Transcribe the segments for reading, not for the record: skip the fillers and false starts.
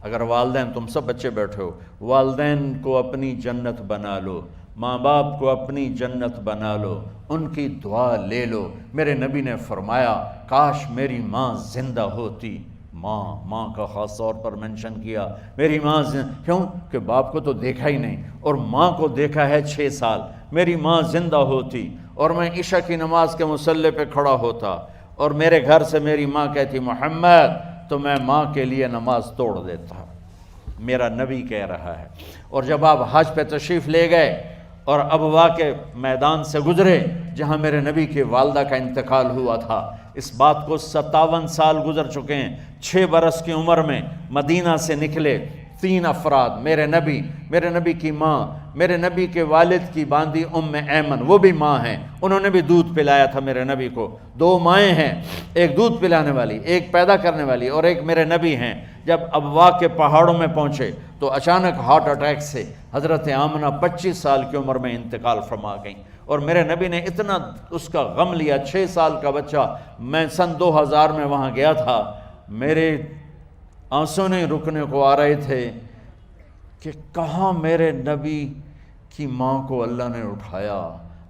اگر والدین، تم سب بچے بیٹھے ہو، والدین کو اپنی جنت بنا لو، ماں باپ کو اپنی جنت بنا لو، ان کی دعا لے لو۔ میرے نبی نے فرمایا کاش میری ماں زندہ ہوتی۔ ماں کا خاص طور پر منشن کیا، میری ماں کیوں کہ باپ کو تو دیکھا ہی نہیں، اور ماں کو دیکھا ہے 6 سال۔ میری ماں زندہ ہوتی اور میں عشاء کی نماز کے مصلی پہ کھڑا ہوتا اور میرے گھر سے میری ماں کہتی محمد، تو میں ماں کے لیے نماز توڑ دیتا۔ میرا نبی کہہ رہا ہے۔ اور جب آپ حج پہ تشریف لے گئے اور ابوا کے میدان سے گزرے جہاں میرے نبی کی والدہ کا انتقال ہوا تھا، اس بات کو 57 سال گزر چکے ہیں۔ 6 برس کی عمر میں مدینہ سے نکلے 3 افراد، میرے نبی کی ماں، میرے نبی کے والد کی باندی ایمن، وہ بھی ماں ہیں، انہوں نے بھی دودھ پلایا تھا میرے نبی کو۔ 2 مائیں ہیں، ایک دودھ پلانے والی، ایک پیدا کرنے والی، اور ایک میرے نبی ہیں۔ جب ابوا کے پہاڑوں میں پہنچے تو اچانک ہارٹ اٹیک سے حضرت آمنہ 25 سال کی عمر میں انتقال فرما گئیں، اور میرے نبی نے اتنا اس کا غم لیا۔ 6 سال کا بچہ، میں سن 2000 میں وہاں گیا تھا، میرے آنسو نہیں رکنے کو آ رہے تھے کہ کہاں میرے نبی کی ماں کو اللہ نے اٹھایا،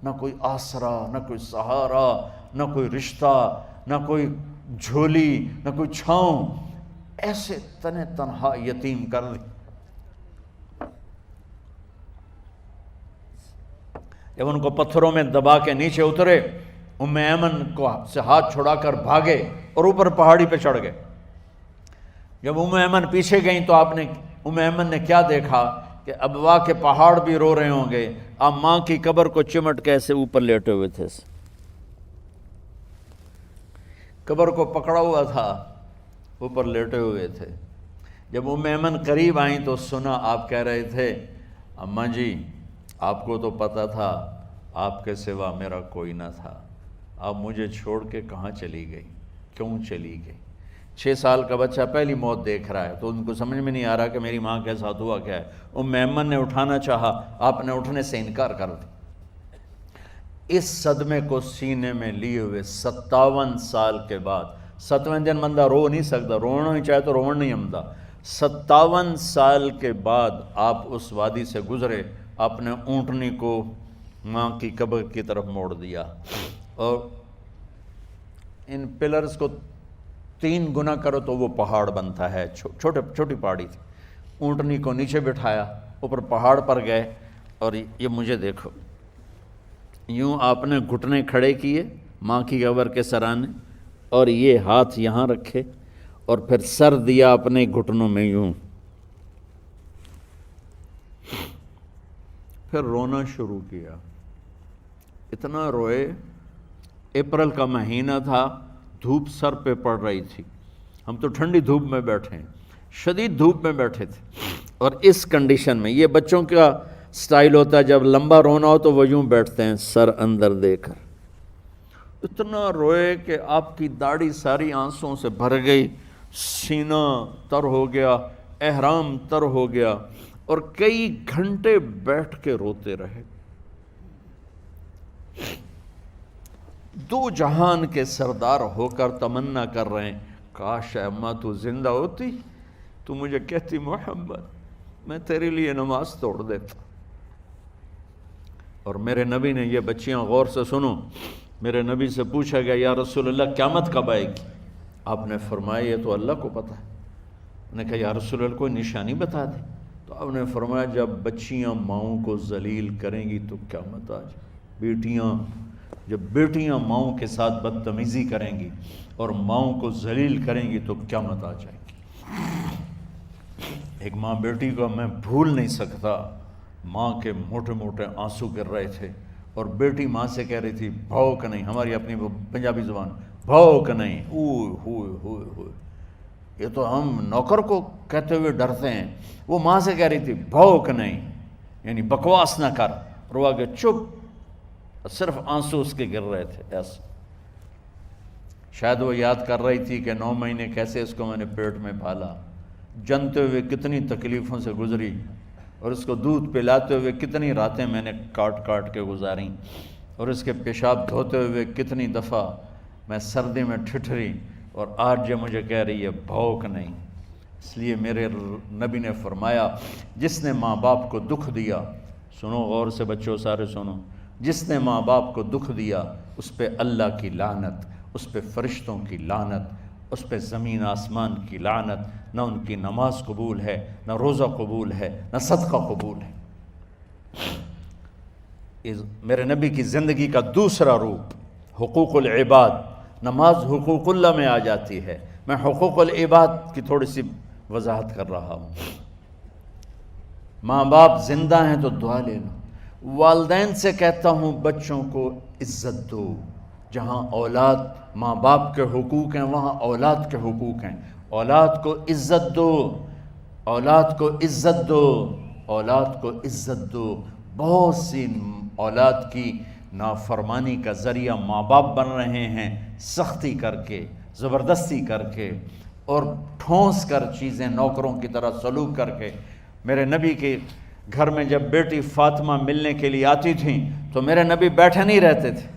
نہ کوئی آسرا، نہ کوئی سہارا، نہ کوئی رشتہ، نہ کوئی جھولی، نہ کوئی چھاؤں، ایسے تنہا یتیم کر دی۔ جب ان کو پتھروں میں دبا کے نیچے اترے، ایمن کو سے ہاتھ چھڑا کر بھاگے اور اوپر پہاڑی پہ چڑھ گئے۔ جب ایمن پیچھے گئیں تو ایمن نے کیا دیکھا کہ ابوا کے پہاڑ بھی رو رہے ہوں گے، آپ ماں کی قبر کو چمٹ کے ایسے اوپر لیٹے ہوئے تھے، قبر کو پکڑا ہوا تھا، اوپر لیٹے ہوئے تھے۔ جب ایمن قریب آئیں تو سنا آپ کہہ رہے تھے اماں جی، آپ کو تو پتہ تھا آپ کے سوا میرا کوئی نہ تھا، آپ مجھے چھوڑ کے کہاں چلی گئی، کیوں چلی گئی؟ 6 سال کا بچہ پہلی موت دیکھ رہا ہے تو ان کو سمجھ میں نہیں آ رہا کہ میری ماں کے ساتھ ہوا کیا ہے۔ ایمن نے اٹھانا چاہا، آپ نے اٹھنے سے انکار کر دیا۔ اس صدمے کو سینے میں لیے ہوئے 57 سال کے بعد، 7ویں دن بندہ رو نہیں سکتا، رونا ہی چاہے تو رونا نہیں آمدا، 57 سال کے بعد آپ اس وادی سے گزرے، آپ نے اونٹنی کو ماں کی قبر کی طرف موڑ دیا، اور ان پلرز کو 3 گنا کرو تو وہ پہاڑ بنتا ہے، چھوٹی پہاڑی تھی۔ اونٹنی کو نیچے بٹھایا، اوپر پہاڑ پر گئے، اور یہ مجھے دیکھو، یوں آپ نے گھٹنے کھڑے کیے ماں کی قبر کے سرانے، اور یہ ہاتھ یہاں رکھے اور پھر سر دیا اپنے گھٹنوں میں یوں، پھر رونا شروع کیا۔ اتنا روئے، اپریل کا مہینہ تھا، دھوپ سر پہ پڑ رہی تھی، ہم تو ٹھنڈی دھوپ میں بیٹھے ہیں، شدید دھوپ میں بیٹھے تھے، اور اس کنڈیشن میں یہ بچوں کا سٹائل ہوتا ہے، جب لمبا رونا ہو تو وہ یوں بیٹھتے ہیں سر اندر دے کر۔ اتنا روئے کہ آپ کی داڑھی ساری آنسوں سے بھر گئی، سینہ تر ہو گیا، احرام تر ہو گیا، اور کئی گھنٹے بیٹھ کے روتے رہے۔ 2 جہان کے سردار ہو کر تمنا کر رہے ہیں کاش اماں تو زندہ ہوتی، تو مجھے کہتی محمد میں تیرے لیے نماز توڑ دیتا۔ اور میرے نبی نے، یہ بچیاں غور سے سنو، میرے نبی سے پوچھا گیا یا رسول اللہ قیامت کب آئے گی؟ آپ نے فرمایا یہ تو اللہ کو پتہ ہے۔ میں نے کہا یا رسول اللہ کوئی نشانی بتا دیں، تو آپ نے فرمایا جب بچیاں ماؤں کو ذلیل کریں گی تو قیامت آ جائے۔ جب بیٹیاں ماؤں کے ساتھ بدتمیزی کریں گی اور ماؤں کو ذلیل کریں گی تو قیامت آ جائے گی۔ ایک ماں بیٹی کو میں بھول نہیں سکتا، ماں کے موٹے موٹے آنسو گر رہے تھے، اور بیٹی ماں سے کہہ رہی تھی بھوک نہیں، ہماری اپنی پنجابی زبان، بھوک نہیں، اوئے ہوئے ہوئے ہوئے، یہ تو ہم نوکر کو کہتے ہوئے ڈرتے ہیں، وہ ماں سے کہہ رہی تھی بھوک نہیں، یعنی بکواس نہ کر، اور وہ آگے چپ، صرف آنسو اس کے گر رہے تھے ایسے۔ شاید وہ یاد کر رہی تھی کہ 9 مہینے کیسے اس کو میں نے پیٹ میں پالا، جنتے ہوئے کتنی تکلیفوں سے گزری، اور اس کو دودھ پلاتے ہوئے کتنی راتیں میں نے کاٹ کاٹ کے گزاریں، اور اس کے پیشاب دھوتے ہوئے کتنی دفعہ میں سردی میں ٹھٹھری، اور آج یہ مجھے کہہ رہی ہے بھوک نہیں۔ اس لیے میرے نبی نے فرمایا جس نے ماں باپ کو دکھ دیا، سنو غور سے بچوں سارے سنو، جس نے ماں باپ کو دکھ دیا اس پہ اللہ کی لعنت، اس پہ فرشتوں کی لعنت، اس پہ زمین آسمان کی لعنت، نہ ان کی نماز قبول ہے، نہ روزہ قبول ہے، نہ صدقہ قبول ہے۔ میرے نبی کی زندگی کا دوسرا روپ حقوق العباد، نماز حقوق اللہ میں آ جاتی ہے، میں حقوق العباد کی تھوڑی سی وضاحت کر رہا ہوں۔ ماں باپ زندہ ہیں تو دعا لے لو۔ والدین سے کہتا ہوں بچوں کو عزت دو، جہاں اولاد ماں باپ کے حقوق ہیں وہاں اولاد کے حقوق ہیں، اولاد کو عزت دو، اولاد کو عزت دو، اولاد کو عزت دو۔ بہت سی اولاد کی نافرمانی کا ذریعہ ماں باپ بن رہے ہیں، سختی کر کے، زبردستی کر کے اور ٹھونس کر چیزیں نوکروں کی طرح سلوک کر کے۔ میرے نبی کے گھر میں جب بیٹی فاطمہ ملنے کے لیے آتی تھیں تو میرے نبی بیٹھے نہیں رہتے تھے،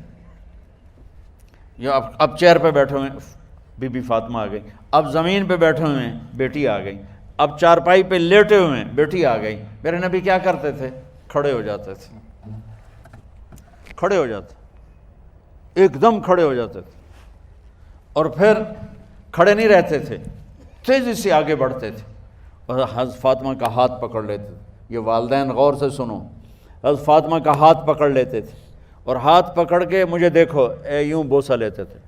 یا اب چیئر پہ بیٹھے ہوئے بی بی فاطمہ آ گئی، اب زمین پہ بیٹھے ہوئے ہیں بیٹی آ گئی، اب چارپائی پہ لیٹے ہوئے ہیں بیٹی آ گئی۔ میرے نبی کیا کرتے تھے؟ کھڑے ہو جاتے تھے، کھڑے ہو جاتے، ایک دم کھڑے ہو جاتے تھے، اور پھر کھڑے نہیں رہتے تھے، تیزی سے آگے بڑھتے تھے اور حضرت فاطمہ کا ہاتھ پکڑ لیتے تھے۔ یہ والدین غور سے سنو، حضرت فاطمہ کا ہاتھ پکڑ لیتے تھے اور ہاتھ پکڑ کے مجھے دیکھو یوں بوسہ لیتے تھے،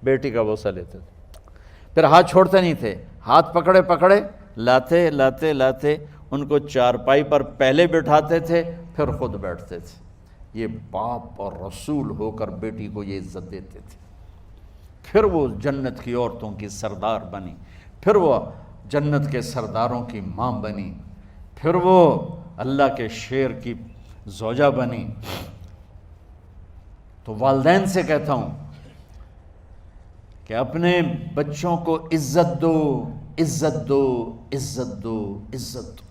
بیٹی کا بوسہ لیتے تھے، پھر ہاتھ چھوڑتے نہیں تھے، ہاتھ پکڑے پکڑے لاتے لاتے لاتے ان کو چارپائی پر پہلے بٹھاتے تھے پھر خود بیٹھتے تھے۔ یہ باپ اور رسول ہو کر بیٹی کو یہ عزت دیتے تھے۔ پھر وہ جنت کی عورتوں کی سردار بنی، پھر وہ جنت کے سرداروں کی ماں بنی، پھر وہ اللہ کے شیر کی زوجہ بنی۔ تو والدین سے کہتا ہوں کہ اپنے بچوں کو عزت دو، عزت دو، عزت دو، عزت دو۔